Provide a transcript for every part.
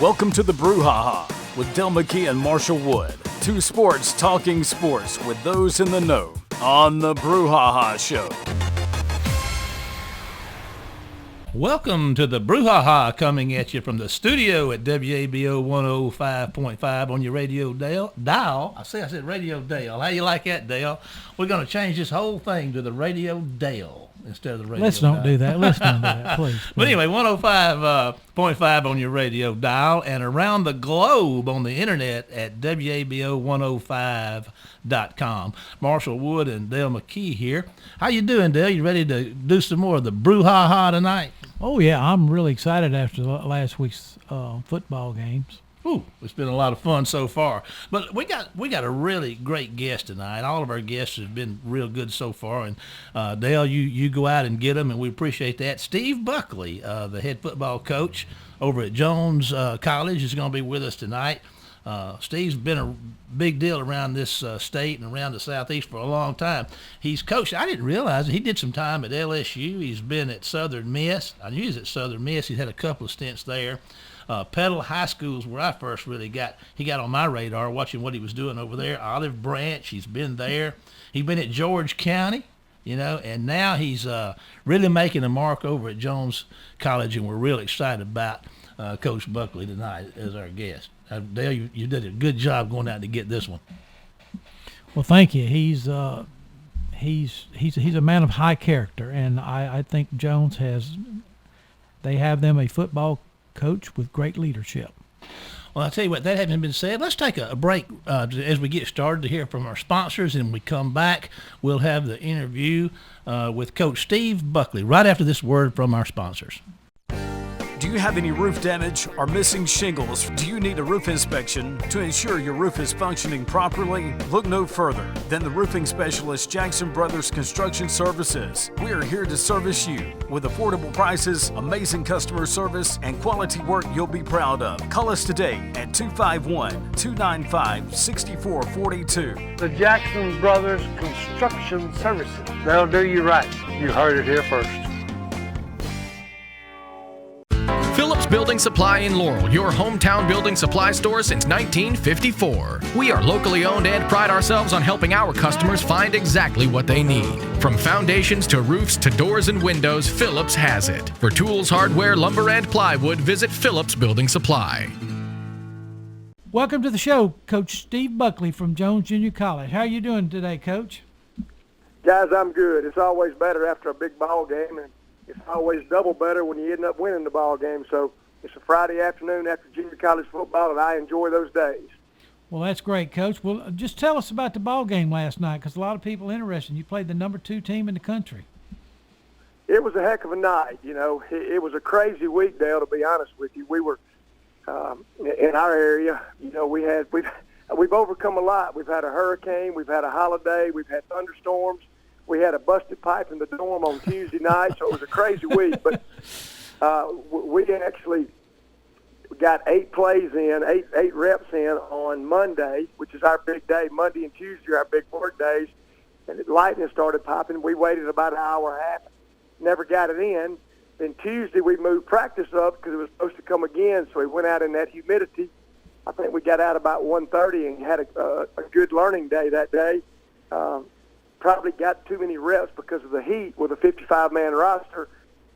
Welcome to the Brouhaha with Dale McKee and Marshall Wood. Two sports talking sports with those in the know on the Brouhaha Show. Welcome to the Brouhaha, coming at you from the studio at WABO 105.5 on your radio dial. I said radio Dale. How you like that, Dale? We're going to change this whole thing to the radio Dale instead of the radio Let's don't do that. Let's don't do that, please. But anyway, 105.5 on your radio dial and around the globe on the internet at WABO105.com. Marshall Wood and Dale McKee here. How you doing, Dale? You ready to do some more of the Brouhaha tonight? Oh, yeah. I'm really excited after last week's football games. Ooh, it's been a lot of fun so far. But we got a really great guest tonight. All of our guests have been real good so far. And Dale, you go out and get them, and we appreciate that. Steve Buckley, the head football coach over at Jones College, is going to be with us tonight. Steve's been a big deal around this state and around the Southeast for a long time. He's coached. I didn't realize it. He did some time at LSU. He's been at Southern Miss. I knew he was at Southern Miss. He's had a couple of stints there. Petal High School is where I first really got on my radar, watching what he was doing over there. Olive Branch, he's been there. He's been at George County, and now he's really making a mark over at Jones College, and we're really excited about Coach Buckley tonight as our guest. Dale, you did a good job going out to get this one. Well, thank you. He's a man of high character, and I think Jones they have them a football coach with great leadership. Well, I'll tell you what, that having been said, let's take a break as we get started to hear from our sponsors, and when we come back, we'll have the interview with Coach Steve Buckley right after this word from our sponsors. Do you have any roof damage or missing shingles? Do you need a roof inspection to ensure your roof is functioning properly? Look no further than the roofing specialist Jackson Brothers Construction Services. We are here to service you with affordable prices, amazing customer service, and quality work you'll be proud of. Call us today at 251-295-6442. The Jackson Brothers Construction Services. They'll do you right. You heard it here first. Phillips Building Supply in Laurel, your hometown building supply store since 1954. We are locally owned and pride ourselves on helping our customers find exactly what they need. From foundations to roofs to doors and windows, Phillips has it. For tools, hardware, lumber, and plywood, visit Phillips Building Supply. Welcome to the show, Coach Steve Buckley from Jones Junior College. How are you doing today, Coach? Guys, I'm good. It's always better after a big ball game, and it's always double better when you end up winning the ball game. So it's a Friday afternoon after junior college football, and I enjoy those days. Well, that's great, Coach. Well, just tell us about the ball game last night, because a lot of people are interested. You played the number 2 team in the country. It was a heck of a night. It was a crazy week, Dale, to be honest with you. We were in our area. We've overcome a lot. We've had a hurricane. We've had a holiday. We've had thunderstorms. We had a busted pipe in the dorm on Tuesday night, so it was a crazy week. But we actually got 8 plays in, eight reps in on Monday, which is our big day. Monday and Tuesday are our big work days. And lightning started popping. We waited about an hour and a half, never got it in. Then Tuesday we moved practice up because it was supposed to come again, so we went out in that humidity. I think we got out about 1:30 and had a good learning day that day. Probably got too many reps because of the heat with a 55-man roster.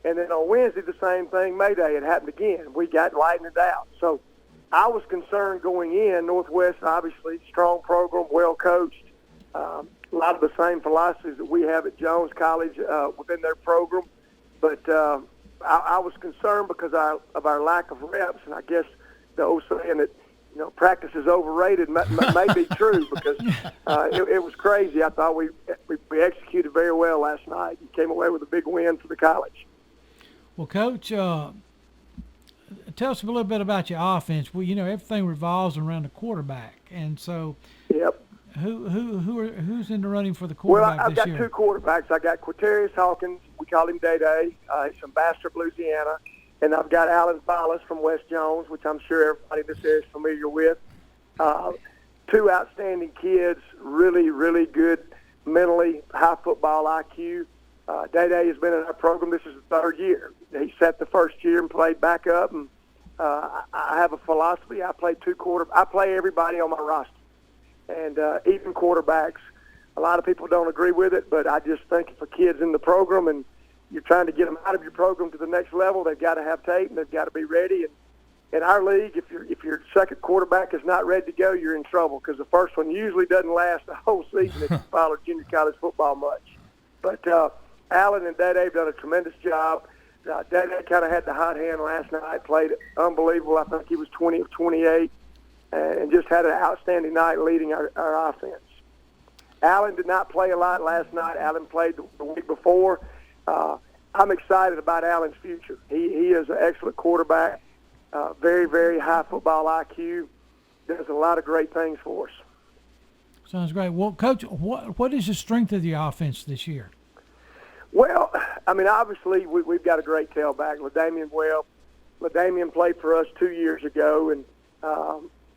And then on Wednesday, the same thing, May Day, it happened again. We got lightened out. So I was concerned going in. Northwest, obviously, strong program, well coached. A lot of the same philosophies that we have at Jones College within their program. But I was concerned because of our lack of reps. And I guess the old saying that, practice is overrated may be true because it was crazy. I thought we executed very well last night and came away with a big win for the college. Well, Coach, tell us a little bit about your offense. Well, everything revolves around the quarterback, and so yep. Who's in the running for the quarterback I've this year? Well, I've got 2 quarterbacks. I got Quaterius Hawkins. We call him Day-Day. He's from Bastrop, Louisiana. And I've got Alan Follis from West Jones, which I'm sure everybody in this area is familiar with. 2 outstanding kids, really, really good mentally, high football IQ. Day-Day has been in our program. This is the 3rd year. He sat the first year and played backup, and I have a philosophy. I play everybody on my roster, and even quarterbacks. A lot of people don't agree with it, but I just think if a kid's in the program and you're trying to get them out of your program to the next level, they've got to have tape and they've got to be ready. And in our league, if your second quarterback is not ready to go, you're in trouble, because the first one usually doesn't last the whole season if you follow junior college football much. But Alan and Dede have done a tremendous job. Dede kind of had the hot hand last night, played unbelievable. I think he was 20 of 28, and just had an outstanding night leading our offense. Alan did not play a lot last night. Alan played the week before. I'm excited about Alan's future. He is an excellent quarterback, very, very high football IQ, does a lot of great things for us. Sounds great. Well, Coach, what is the strength of the offense this year? Well, I mean, obviously we've got a great tailback, LaDamian Webb. LaDamian played for us 2 years ago and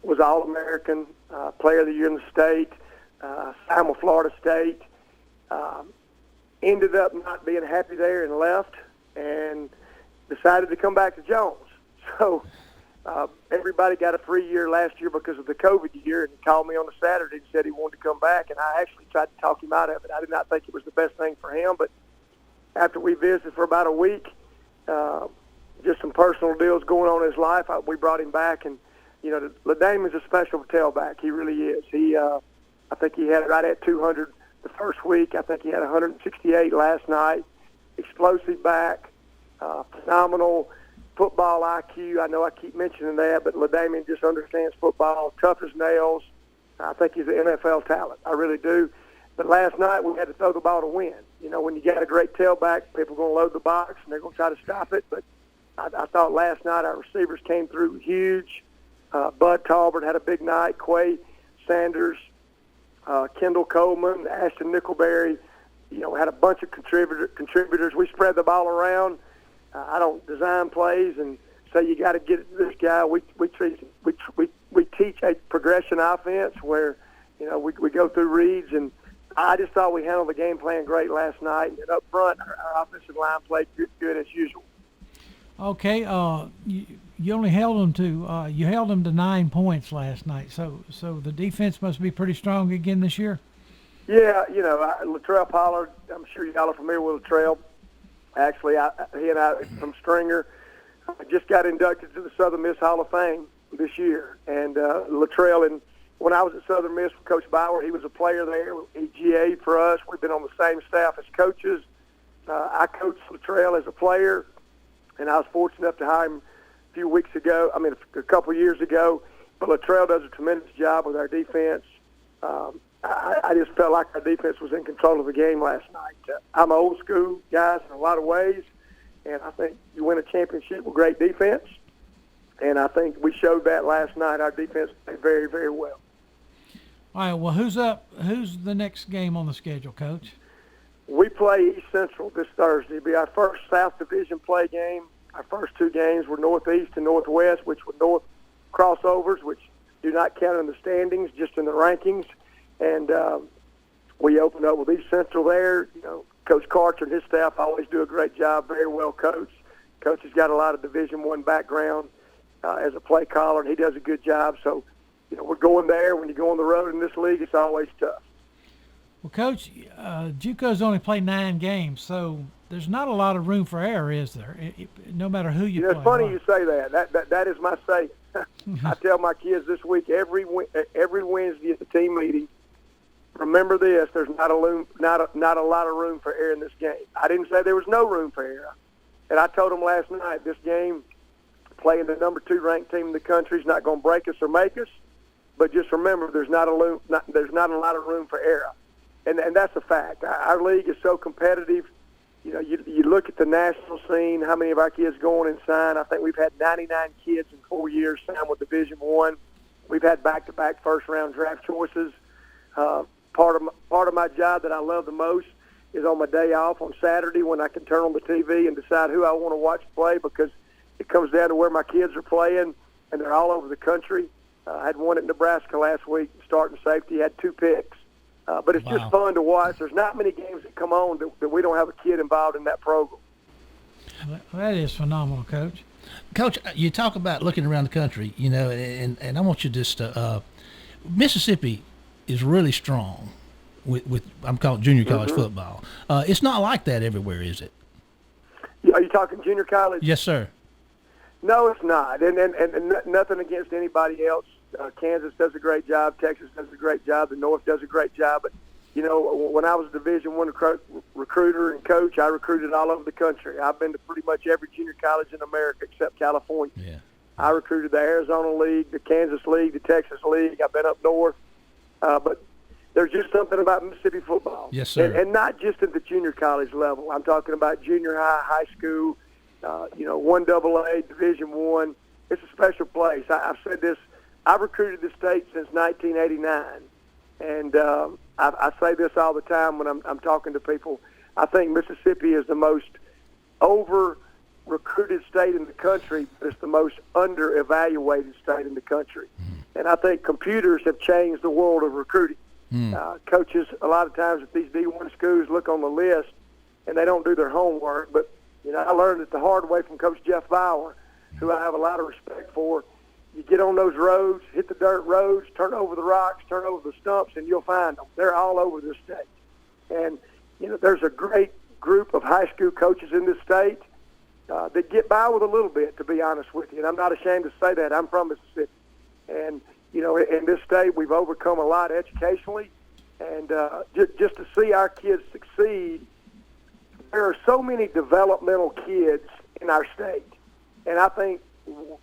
was All-American, Player of the Year in the state, signed with Florida State. Ended up not being happy there and left, and decided to come back to Jones. So everybody got a free year last year because of the COVID year, and he called me on a Saturday and said he wanted to come back, and I actually tried to talk him out of it. I did not think it was the best thing for him, but after we visited for about a week, just some personal deals going on in his life, we brought him back. And, you know, LaDamian's a special tailback. He really is. I think he had right at 200 the first week. I think he had 168 last night. Explosive back, phenomenal football IQ. I know I keep mentioning that, but LaDamian just understands football, tough as nails. I think he's an NFL talent. I really do. But last night we had to throw the ball to win. You know, when you got a great tailback, people are going to load the box and they're going to try to stop it. But I thought last night our receivers came through huge. Bud Talbert had a big night. Quay Sanders, Kendall Coleman, Ashton Nickelberry, you know, had a bunch of contributors. We spread the ball around. I don't design plays and say you got to get this guy. We teach a progression offense where, you know, we go through reads, and I just thought we handled the game plan great last night. And up front, our offensive line played good as usual. Okay, you only held them to 9 points last night. So the defense must be pretty strong again this year. Yeah, you know, Latrell Pollard. I'm sure y'all are familiar with Latrell. Actually, he and I from Stringer just got inducted to the Southern Miss Hall of Fame this year. And Latrell, and when I was at Southern Miss with Coach Bauer, he was a player there. He GA'd for us. We've been on the same staff as coaches. I coached Latrell as a player, and I was fortunate enough to hire him a couple of years ago. But Latrell does a tremendous job with our defense. I just felt like our defense was in control of the game last night. I'm an old school guy in a lot of ways, and I think you win a championship with great defense. And I think we showed that last night. Our defense played very, very well. All right, well, who's up? Who's the next game on the schedule, Coach? We play East Central this Thursday. It'll be our first South Division play game. Our first two games were Northeast and Northwest, which were North crossovers, which do not count in the standings, just in the rankings. And we opened up with East Central there. You know, Coach Carter and his staff always do a great job, very well coached. Coach has got a lot of Division I background as a play caller, and he does a good job. So, you know, we're going there. When you go on the road in this league, it's always tough. Well, Coach, Juco's only played 9 games, so there's not a lot of room for error, is there? No matter who you play. It's funny you say that. That is my saying. I tell my kids this week, every Wednesday at the team meeting, remember this: there's not a lot of room for error in this game. I didn't say there was no room for error, and I told them last night, this game, playing the number 2 ranked team in the country, is not going to break us or make us. But just remember, there's not a lot of room for error, and that's a fact. Our league is so competitive. You know, you look at the national scene, how many of our kids go on and sign. I think we've had 99 kids in 4 years sign with Division I. We've had back-to-back first-round draft choices. Part of my job that I love the most is on my day off on Saturday when I can turn on the TV and decide who I want to watch play, because it comes down to where my kids are playing, and they're all over the country. I had one at Nebraska last week, starting safety, had 2 picks. But it's just fun to watch. There's not many games that come on that we don't have a kid involved in that program. That is phenomenal, Coach. Coach, you talk about looking around the country, you know, and I want you just to, Mississippi is really strong with I'm calling junior college football. It's not like that everywhere, is it? Are you talking junior college? Yes, sir. No, it's not. And nothing against anybody else. Kansas does a great job. Texas does a great job. The North does a great job. But, you know, when I was a Division I recruiter and coach, I recruited all over the country. I've been to pretty much every junior college in America except California. Yeah. I recruited the Arizona League, the Kansas League, the Texas League. I've been up north. But there's just something about Mississippi football. Yes, sir. And not just at the junior college level. I'm talking about junior high, high school, 1AA, Division I. It's a special place. I've said this. I've recruited the state since 1989. And I say this all the time when I'm talking to people. I think Mississippi is the most over-recruited state in the country, but it's the most under-evaluated state in the country. And I think computers have changed the world of recruiting. Coaches, a lot of times at these D1 schools, look on the list, and they don't do their homework. But, you know, I learned it the hard way from Coach Jeff Bauer, who I have a lot of respect for. You get on those roads, hit the dirt roads, turn over the rocks, turn over the stumps, and you'll find them. They're all over this state. And, you know, there's a great group of high school coaches in this state that get by with a little bit, to be honest with you. And I'm not ashamed to say that. I'm from Mississippi. And, you know, in this state, we've overcome a lot educationally. And just to see our kids succeed, there are so many developmental kids in our state. And I think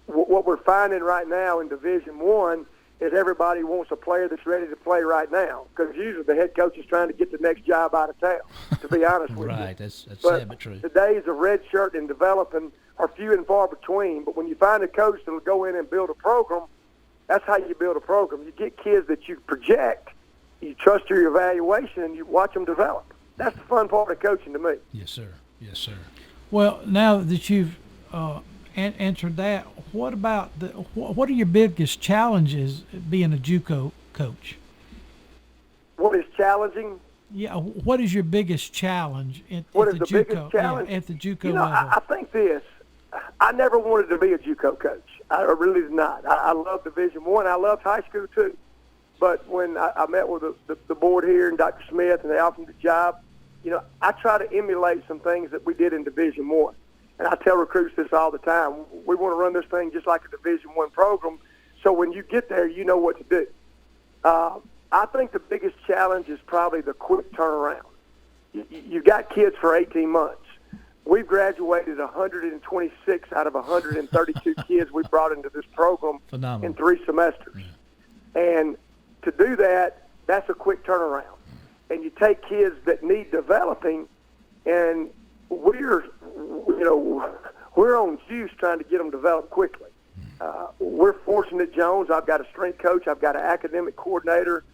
what we're finding right now in Division I is everybody wants a player that's ready to play right now, because usually the head coach is trying to get the next job out of town, to be honest with you. Right, that's sad but true. The days of redshirt and developing are few and far between, but when you find a coach that will go in and build a program, that's how you build a program. You get kids that you project, you trust your evaluation, and you watch them develop. That's the fun part of coaching to me. Yes, sir. Yes, sir. Well, now that you've answered that, what about what are your biggest challenges being a JUCO coach? What is challenging? Yeah, what is your biggest challenge at What the is the JUCO? biggest challenge? Yeah, at the JUCO You know, level. I think this. I never wanted to be a JUCO coach. I really did not. I love Division I. I loved high school too. But when I met with the board here and Dr. Smith and they offered me the job, you know, I try to emulate some things that we did in Division I. And I tell recruits this all the time. We want to run this thing just like a Division I program, so when you get there, you know what to do. I think the biggest challenge is probably the quick turnaround. You got kids for 18 months. We've graduated 126 out of 132 kids we brought into this program Phenomenal. in 3 semesters. And to do that, that's a quick turnaround. And you take kids that need developing, and we're on juice trying to get them developed quickly. We're fortunate, Jones. I've got a strength coach. I've got an academic coordinator.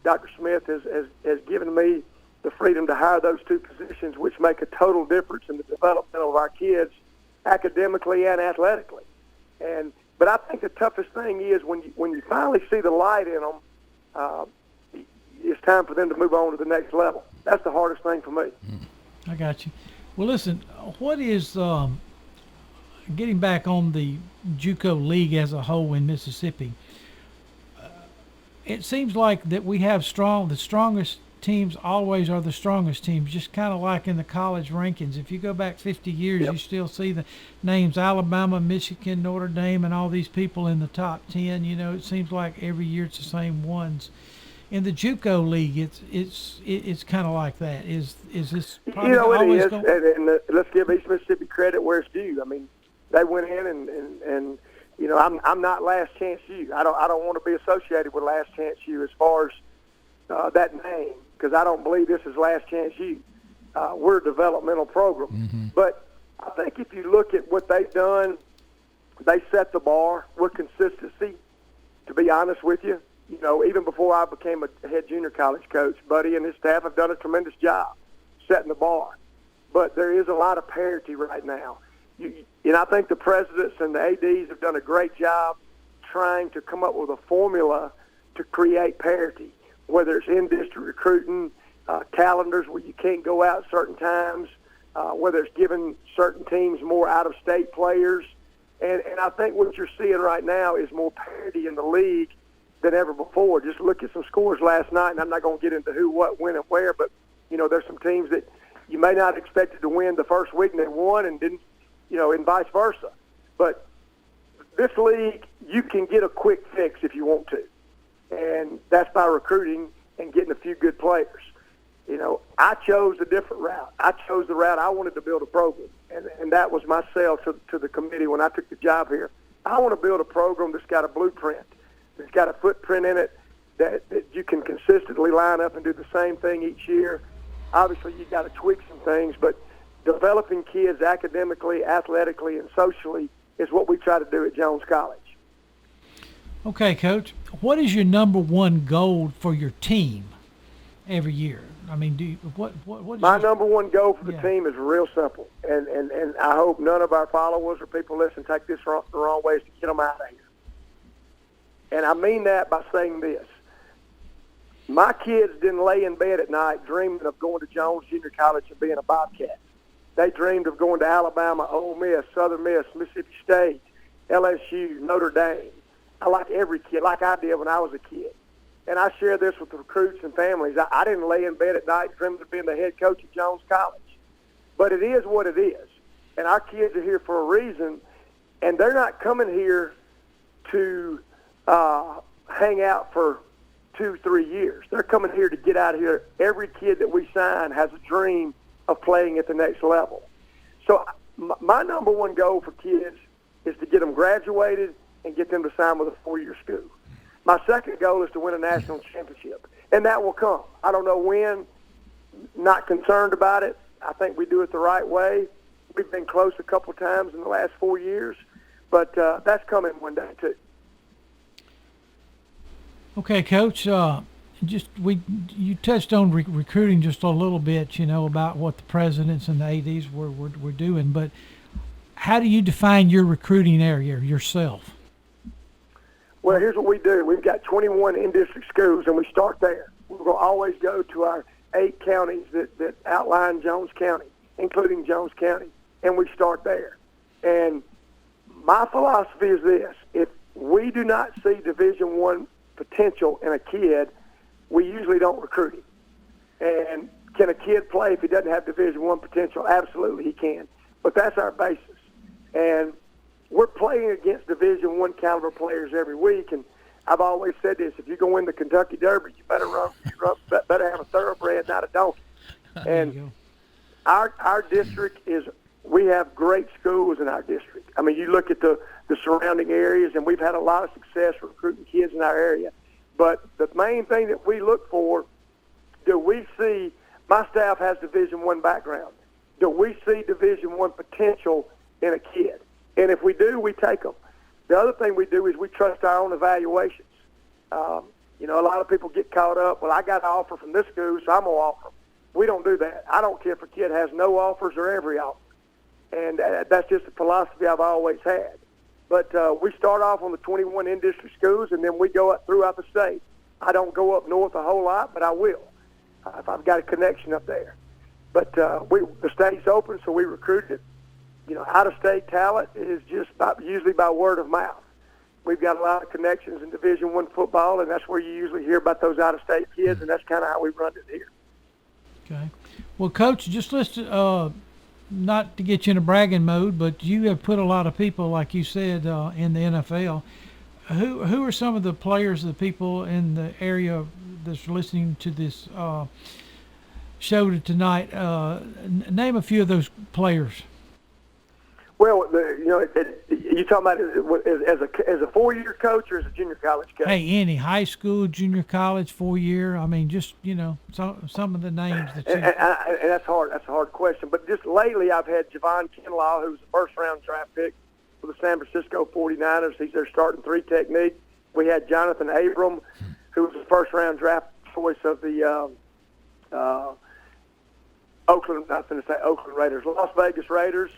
Dr. Smith has given me the freedom to hire those 2 positions, which make a total difference in the development of our kids academically and athletically. But I think the toughest thing is when you finally see the light in them, it's time for them to move on to the next level. That's the hardest thing for me. I got you. Well, listen, what is getting back on the JUCO league as a whole in Mississippi? It seems like that we have the strongest teams always are the strongest teams, just kind of like in the college rankings. If you go back 50 years, Yep. you still see the names Alabama, Michigan, Notre Dame, and all these people in the top 10. You know, it seems like every year it's the same ones. In the JUCO league, it's kind of like that. Is this probably You know, it always is, going? and let's give East Mississippi credit where it's due. I mean, they went in and you know, I'm not Last Chance U. I don't want to be associated with Last Chance U as far as that name, because I don't believe this is Last Chance U. We're a developmental program. Mm-hmm. But I think if you look at what they've done, they set the bar with consistency, to be honest with you. You know, even before I became a head junior college coach, Buddy and his staff have done a tremendous job setting the bar. But there is a lot of parity right now. And I think the presidents and the ADs have done a great job trying to come up with a formula to create parity, whether it's in-district recruiting, calendars where you can't go out certain times, whether it's giving certain teams more out-of-state players. And I think what you're seeing right now is more parity in the league than ever before. Just look at some scores last night, and I'm not going to get into who, what, when, and where, but, there's some teams that you may not expected to win the first week, and they won and didn't, and vice versa. But this league, you can get a quick fix if you want to, and that's by recruiting and getting a few good players. I chose a different route. I chose the route I wanted to build a program, and that was my sell to the committee when I took the job here. I want to build a program that's got a blueprint, that's got a footprint in it that you can consistently line up and do the same thing each year. Obviously, you got to tweak some things, but developing kids academically, athletically, and socially is what we try to do at Jones College. Okay, Coach. What is your number one goal for your team every year? I mean, what is my number one goal for the team is real simple, and I hope none of our followers or people listening take this the wrong way, is to get them out of here. And I mean that by saying this. My kids didn't lay in bed at night dreaming of going to Jones Junior College and being a Bobcat. They dreamed of going to Alabama, Ole Miss, Southern Miss, Mississippi State, LSU, Notre Dame. I like every kid, like I did when I was a kid. And I share this with the recruits and families. I didn't lay in bed at night dreaming of being the head coach at Jones College. But it is what it is. And our kids are here for a reason, and they're not coming here to hang out for 2-3 years. They're coming here to get out of here. Every kid that we sign has a dream of playing at the next level. So my number one goal for kids is to get them graduated and get them to sign with a 4-year school. My second goal is to win a national championship, and that will come. I don't know when, not concerned about it. I think we do it the right way. We've been close a couple times in the last 4 years, but that's coming one day too. Okay, Coach. You touched on recruiting just a little bit, about what the presidents and the ADs were doing. But how do you define your recruiting area yourself? Well, here's what we do. We've got 21 in-district schools, and we start there. We're going to always go to our 8 counties that outline Jones County, including Jones County, and we start there. And my philosophy is this. If we do not see Division I potential in a kid, we usually don't recruit him. And can a kid play if he doesn't have Division I potential? Absolutely he can. But that's our basis. And we're playing against Division I caliber players every week, and I've always said this: if you go win the Kentucky Derby, you better better have a thoroughbred, not a donkey. And our district we have great schools in our district. I mean, you look at the surrounding areas, and we've had a lot of success recruiting kids in our area. But the main thing that we look for, do we see, my staff has Division I background, do we see Division I potential in a kid? And if we do, we take them. The other thing we do is we trust our own evaluations. A lot of people get caught up, well, I got an offer from this school, so I'm going to offer them. We don't do that. I don't care if a kid has no offers or every offer. And that's just a philosophy I've always had. But we start off on the 21 in-district schools, and then we go up throughout the state. I don't go up north a whole lot, but I will if I've got a connection up there. But the state's open, so we recruited it. Out-of-state talent is just usually by word of mouth. We've got a lot of connections in Division I football, and that's where you usually hear about those out-of-state kids, and that's kind of how we run it here. Okay. Well, Coach, just listen, not to get you in a bragging mode, but you have put a lot of people, like you said, in the NFL. Who are some of the players, the people in the area that's listening to this show tonight? Name a few of those players. Well, you talking about as a 4-year coach or as a junior college coach? Hey, any high school, junior college, 4-year. I mean, just some of the names that you. And that's hard. That's a hard question. But just lately, I've had Javon Kinlaw, who's a first-round draft pick for the San Francisco 49ers. He's their starting 3 technique. We had Jonathan Abram, who was a first-round draft choice of the Oakland Raiders, Las Vegas Raiders.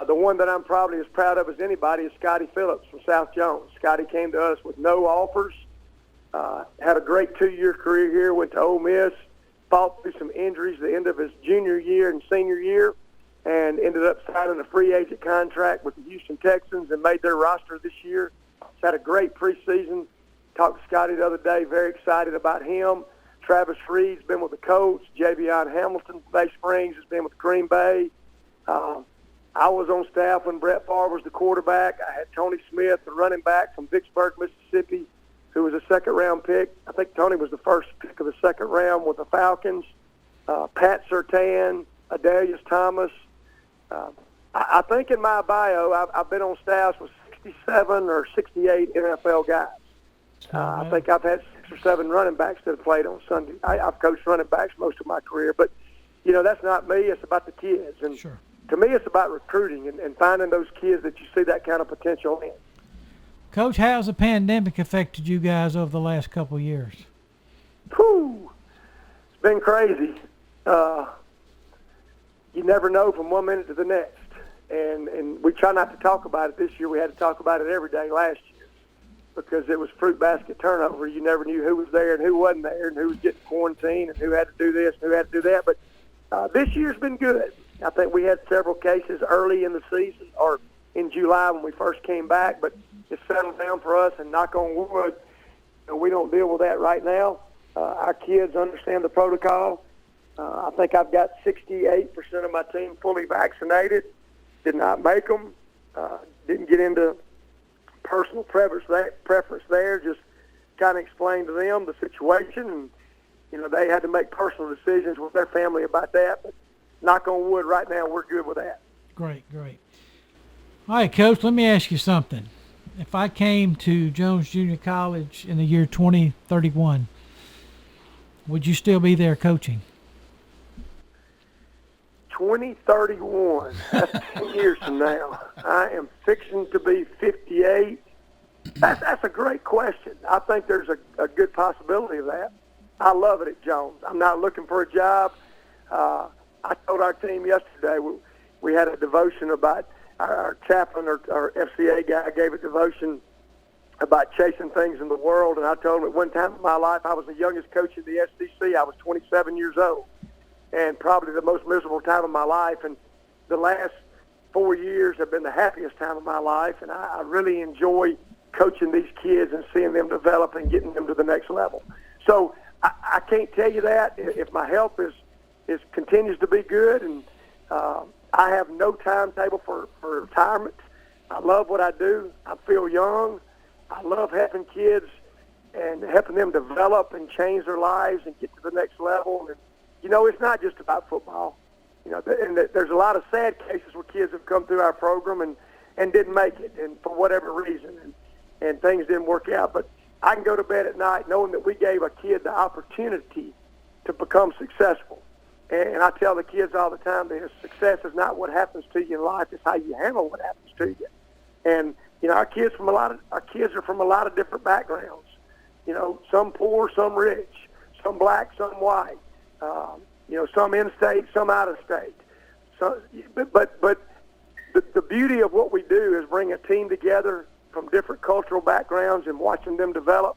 The one that I'm probably as proud of as anybody is Scotty Phillips from South Jones. Scotty came to us with no offers, had a great 2-year career here, went to Ole Miss, fought through some injuries at the end of his junior year and senior year, and ended up signing a free agent contract with the Houston Texans and made their roster this year. He's had a great preseason. Talked to Scotty the other day, very excited about him. Travis Reed's been with the Colts. Javion Hamilton, Bay Springs, has been with Green Bay. I was on staff when Brett Favre was the quarterback. I had Tony Smith, the running back from Vicksburg, Mississippi, who was a second-round pick. I think Tony was the first pick of the second round with the Falcons. Pat Surtain, Adelius Thomas. I think in my bio, I've been on staffs with 67 or 68 NFL guys. I think I've had 6 or 7 running backs that have played on Sunday. I've coached running backs most of my career, but, that's not me. It's about the kids. And Sure. To me, it's about recruiting and finding those kids that you see that kind of potential in. Coach, how's the pandemic affected you guys over the last couple of years? Whew. It's been crazy. You never know from one minute to the next. And we try not to talk about it this year. We had to talk about it every day last year because it was fruit basket turnover. You never knew who was there and who wasn't there and who was getting quarantined and who had to do this and who had to do that. But this year's been good. I think we had several cases early in the season or in July when we first came back, but it's settled down for us, and knock on wood, we don't deal with that right now. Our kids understand the protocol. I think I've got 68% of my team fully vaccinated. Did not make them. Didn't get into personal preference there. Just kind of explained to them the situation, and they had to make personal decisions with their family about that. But knock on wood, right now we're good with that. Great. All right, Coach, let me ask you something. If I came to Jones Junior College in the year 2031, would you still be there coaching? 2031, that's 10 years from now. I am fixing to be 58. That's a great question. I think there's a good possibility of that. I love it at Jones. I'm not looking for a job. I told our team yesterday we had a devotion about our chaplain or our FCA guy gave a devotion about chasing things in the world, and I told him at one time in my life I was the youngest coach in the SEC. I was 27 years old, and probably the most miserable time of my life. And the last 4 years have been the happiest time of my life, and I really enjoy coaching these kids and seeing them develop and getting them to the next level. So I can't tell you that. If my health continues to be good, and I have no timetable for retirement. I love what I do. I feel young. I love helping kids and helping them develop and change their lives and get to the next level. And, it's not just about football. And there's a lot of sad cases where kids have come through our program and didn't make it, and for whatever reason, and things didn't work out. But I can go to bed at night knowing that we gave a kid the opportunity to become successful. And I tell the kids all the time that success is not what happens to you in life; it's how you handle what happens to you. And our kids are from a lot of different backgrounds. Some poor, some rich, some black, some white. Some in state, some out of state. So, but the beauty of what we do is bring a team together from different cultural backgrounds and watching them develop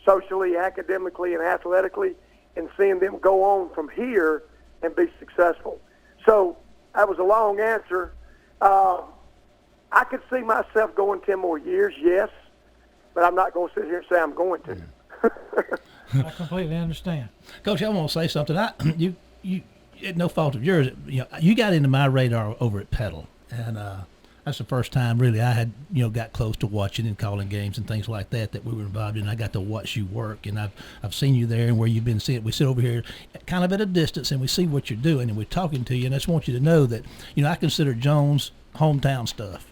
socially, academically, and athletically, and seeing them go on from here and be successful. So that was a long answer. I could see myself going 10 more years, yes, but I'm not going to sit here and say I'm going to. I completely understand. Coach, I want to say something. You no fault of yours. You got into my radar over at Petal, and that's the first time really I had got close to watching and calling games and things like that we were involved in. I got to watch you work, and I've seen you there and where you've been sitting. We sit over here kind of at a distance and we see what you're doing and we're talking to you. And I just want you to know that I consider Jones hometown stuff,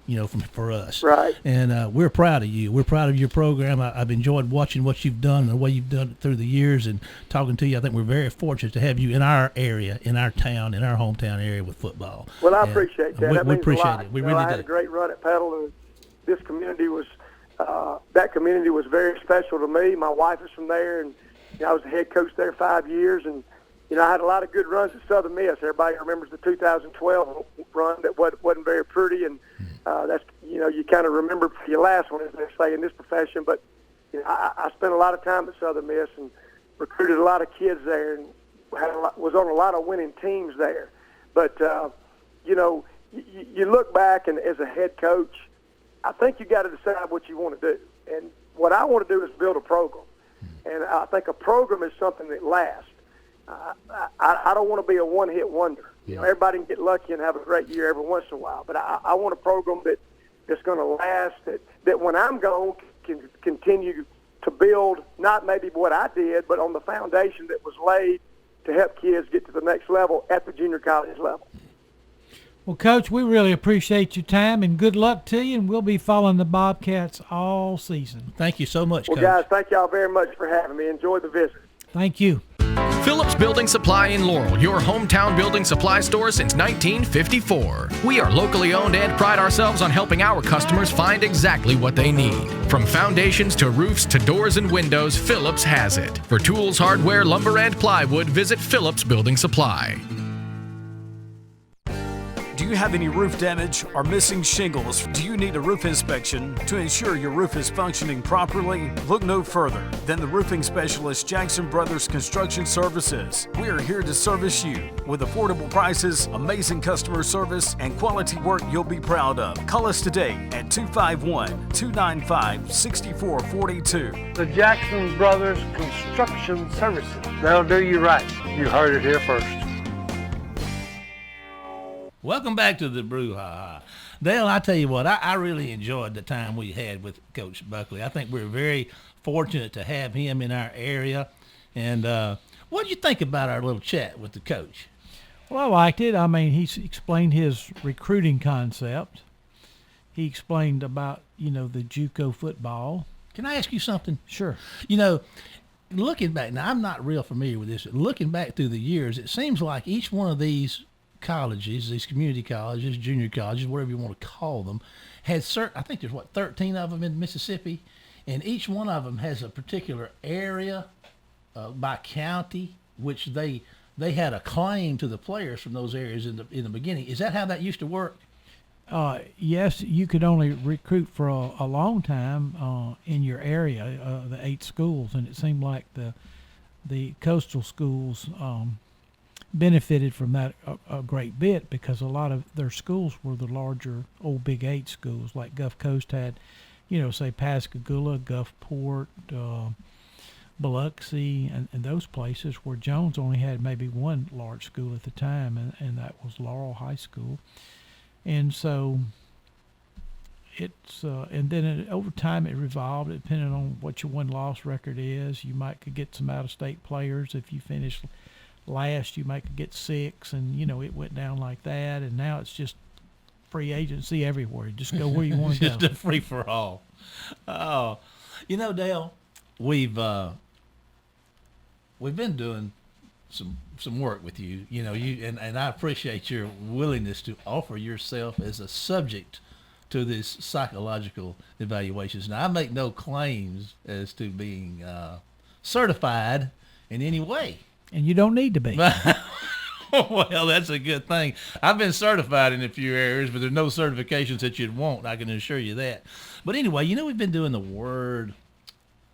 for us. Right. And we're proud of you. We're proud of your program. I've enjoyed watching what you've done and the way you've done it through the years and talking to you. I think we're very fortunate to have you in our area, in our town, in our hometown area with football. Well, I appreciate that. We appreciate a lot. it. We really I had do. a great run at Petal, and this community was very special to me. My wife is from there, and I was the head coach there 5 years, and I had a lot of good runs at Southern Miss. Everybody remembers the 2012 run that wasn't very pretty, and that's you kind of remember for your last one, as they say in this profession. But I spent a lot of time at Southern Miss and recruited a lot of kids there, and was on a lot of winning teams there. But you know, you look back and as a head coach, I think you got to decide what you want to do. And what I want to do is build a program. And I think a program is something that lasts. I don't want to be a one-hit wonder. You know, everybody can get lucky and have a great year every once in a while. But I want a program that's going to last, that when I'm gone can continue to build not maybe what I did, but on the foundation that was laid to help kids get to the next level at the junior college level. Well, Coach, we really appreciate your time, and good luck to you, and we'll be following the Bobcats all season. Thank you so much, Well, Coach. guys, thank y'all very much for having me. Enjoy the visit. Thank you. Phillips Building Supply in Laurel, your hometown building supply store since 1954. We are locally owned and pride ourselves on helping our customers find exactly what they need. From foundations to roofs to doors and windows, Phillips has it. For tools, hardware, lumber, and plywood, visit Phillips Building Supply. Do you have any roof damage or missing shingles? Do you need a roof inspection to ensure your roof is functioning properly? Look no further than the roofing specialist Jackson Brothers Construction Services. We are here to service you with affordable prices, amazing customer service, and quality work you'll be proud of. Call us today at 251-295-6442. The Jackson Brothers Construction Services. They'll do you right. You heard it here first. Welcome back to the Brouhaha. Dale, I tell you what, I really enjoyed the time we had with Coach Buckley. I think we're very fortunate to have him in our area. And what do you think about our little chat with the coach? Well, I liked it. I mean, he explained his recruiting concept. He explained about, the Juco football. Can I ask you something? Sure. Looking back, now I'm not real familiar with this, but looking back through the years, it seems like each one of these colleges, these community colleges, junior colleges, whatever you want to call them, has I think there's 13 of them in Mississippi, and each one of them has a particular area by county, which they had a claim to the players from those areas in the beginning. Is that how that used to work? Yes, you could only recruit for a long time in your area, the 8 schools, and it seemed like the coastal schools benefited from that a great bit, because a lot of their schools were the larger old Big 8 schools. Like Gulf Coast had, say Pascagoula, Gulfport, Biloxi, and those places, where Jones only had maybe one large school at the time, and that was Laurel High School. And so it's and then over time it revolved, depending on what your win-loss record is. You could get some out-of-state players. If you finish last, you might get 6, and it went down like that. And now it's just free agency everywhere. Just go where you want to go. Just a free for all. Oh, Dale, we've been doing some work with you. And I appreciate your willingness to offer yourself as a subject to this psychological evaluations. Now, I make no claims as to being certified in any way. And you don't need to be. Well, that's a good thing. I've been certified in a few areas, but there's no certifications that you'd want. I can assure you that. But anyway, we've been doing the word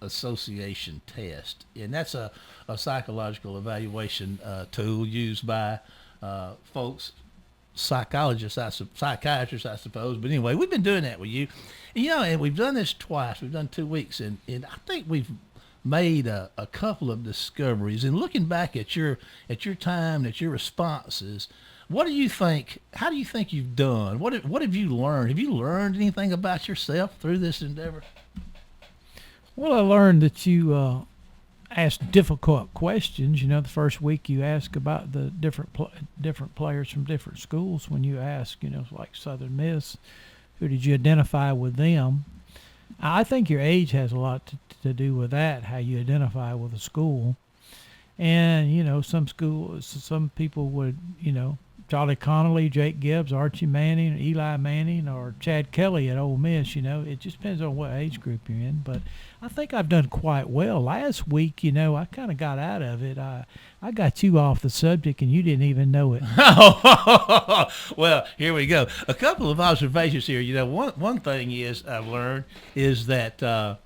association test, and that's a psychological evaluation tool used by folks, psychiatrists, I suppose. But anyway, we've been doing that with you. And we've done this twice. We've done 2 weeks, and I think we've made a couple of discoveries. And looking back at your time, at your responses, what do you think? How do you think you've done? What have you learned? Have you learned anything about yourself through this endeavor? Well, I learned that you ask difficult questions. The first week you ask about the different players from different schools. When you ask, like Southern Miss, who did you identify with them? I think your age has a lot to do with that, how you identify with a school. And, some people would, Charlie Connolly, Jake Gibbs, Archie Manning, Eli Manning, or Chad Kelly at Ole Miss. It just depends on what age group you're in. But I think I've done quite well. Last week, I kind of got out of it. I got you off the subject, and you didn't even know it. Well, here we go. A couple of observations here. One thing I've learned is that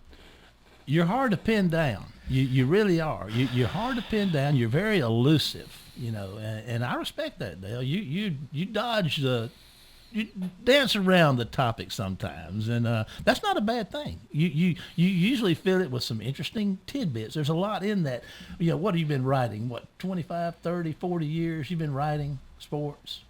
you're hard to pin down. You really are. You're hard to pin down. You're very elusive. you know, and I respect that, Dale. You dodge you dance around the topic sometimes, and that's not a bad thing. You usually fill it with some interesting tidbits. There's a lot in that. You know, what have you been writing? What, 25, 30, 40 years you've been writing sports?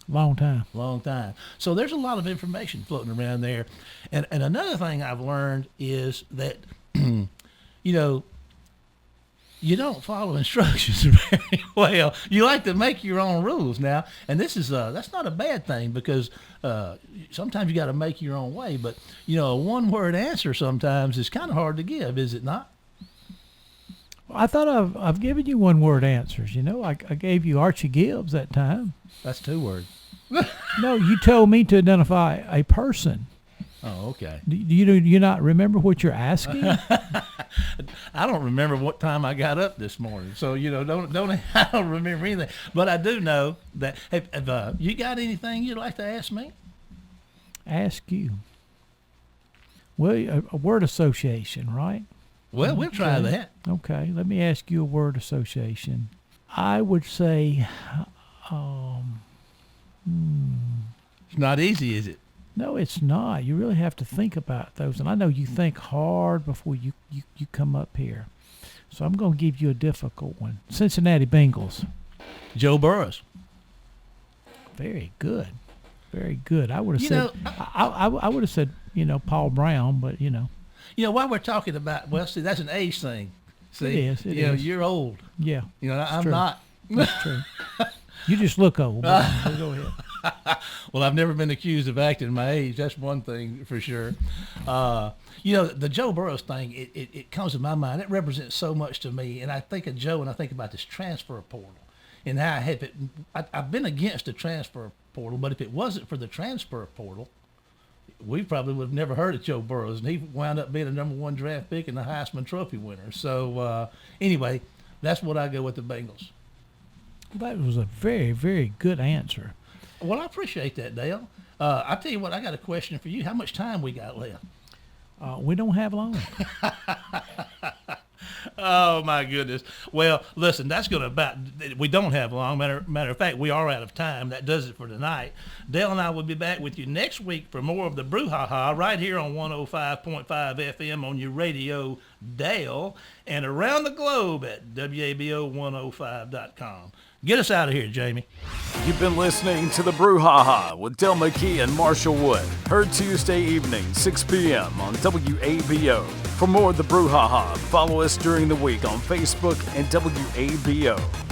Long time. Long time. So there's a lot of information floating around there. And another thing I've learned is that, you know, you don't follow instructions very well. You like to make your own rules now. And this is, that's not a bad thing, because sometimes you got to make your own way. But, you know, a one-word answer sometimes is kind of hard to give, is it not? I thought I've given you one-word answers. You know, I gave you Archie Gibbs that time. That's 2 words. No, you told me to identify a person. Oh, okay. Do you not remember what you're asking? I don't remember what time I got up this morning, so you know, I don't remember anything. But I do know that. Have you got anything you'd like to ask me? Ask you. Well, a word association, right? Well, we'll try that. Okay, let me ask you a word association. I would say, It's not easy, is it? no, it's not. You really have to think about those. And I know you think hard before you come up here. So I'm going to give you a difficult one. Cincinnati Bengals. Joe Burrows. Very good. Very good. I would have You said, know, I would have said, you know, Paul Brown, but, you know. You know, while we're talking about, well, see, that's an age thing. See, It is, it you know, is. you're old. Yeah. You know, I'm true. not. That's true. You just look old. But go ahead. Well, I've never been accused of acting my age. That's one thing for sure. You know, the Joe Burrows thing, it comes to my mind. It represents so much to me. And I think of Joe and I think about this transfer portal. And how I've been against the transfer portal, but if it wasn't for the transfer portal, we probably would have never heard of Joe Burrows. And he wound up being a number 1 draft pick and the Heisman Trophy winner. So anyway, that's what I go with the Bengals. That was a very, very good answer. Well, I appreciate that, Dale. I'll tell you what, I got a question for you. How much time we got left? We don't have long. Oh, my goodness. Well, listen, that's going to we don't have long. Matter of fact, we are out of time. That does it for tonight. Dale and I will be back with you next week for more of the Brouhaha right here on 105.5 FM on your radio Dale, and around the globe at WABO105.com. Get us out of here, Jamie. You've been listening to the Brouhaha with Dale McKee and Marshall Wood. Heard Tuesday evening, 6 p.m. on WABO. For more of the Brouhaha, follow us during the week on Facebook and WABO.